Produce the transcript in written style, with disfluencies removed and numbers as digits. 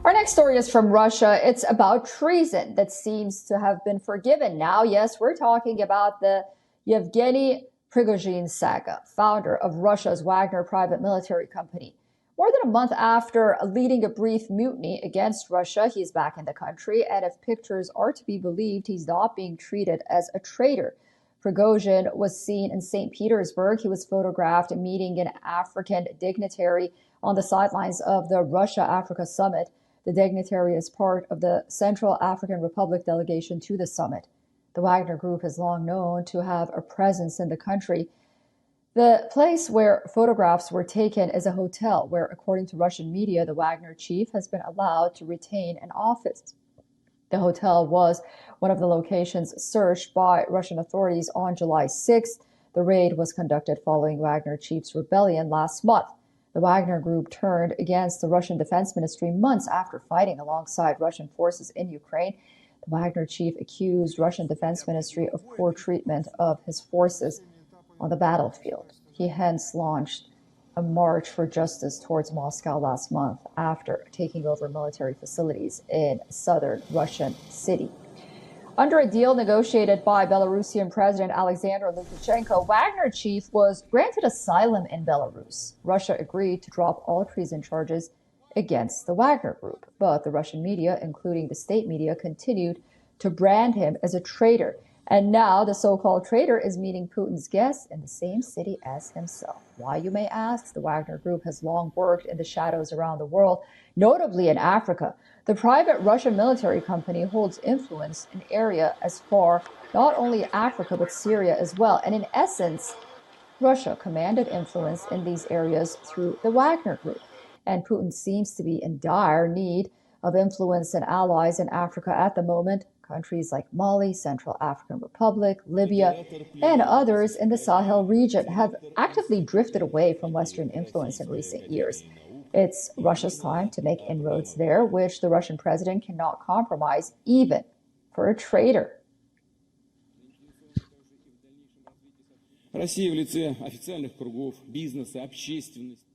Our next story is from Russia. It's about treason that seems to have been forgiven now. Yes, we're talking about the Yevgeny Prigozhin saga, founder of Russia's Wagner private military company. More than a month after leading a brief mutiny against Russia, he's back in the country, and if pictures are to be believed, he's not being treated as a traitor. Prigozhin was seen in St. Petersburg. He was photographed meeting an African dignitary on the sidelines of the Russia-Africa summit. The dignitary is part of the Central African Republic delegation to the summit. The Wagner Group is long known to have a presence in the country. The place where photographs were taken is a hotel where, according to Russian media, the Wagner chief has been allowed to retain an office. The hotel was one of the locations searched by Russian authorities on July 6th. The raid was conducted following Wagner chief's rebellion last month. The Wagner Group turned against the Russian Defense Ministry months after fighting alongside Russian forces in Ukraine. The Wagner chief accused Russian Defense Ministry of poor treatment of his forces on the battlefield. He hence launched a march for justice towards Moscow last month after taking over military facilities in southern Russian city. Under a deal negotiated by Belarusian President Alexander Lukashenko, Wagner chief was granted asylum in Belarus. Russia agreed to drop all treason charges against the Wagner Group, but the Russian media, including the state media, continued to brand him as a traitor. And now the so-called traitor is meeting Putin's guests in the same city as himself. Why, you may ask? The Wagner Group has long worked in the shadows around the world, notably in Africa. The private Russian military company holds influence in area as far, not only Africa, but Syria as well. And in essence, Russia commanded influence in these areas through the Wagner Group. And Putin seems to be in dire need of influence and allies in Africa at the moment. Countries like Mali, Central African Republic, Libya, and others in the Sahel region have actively drifted away from Western influence in recent years. It's Russia's time to make inroads there, which the Russian president cannot compromise, even for a traitor. Россия в лице официальных кругов, бизнеса, общественности.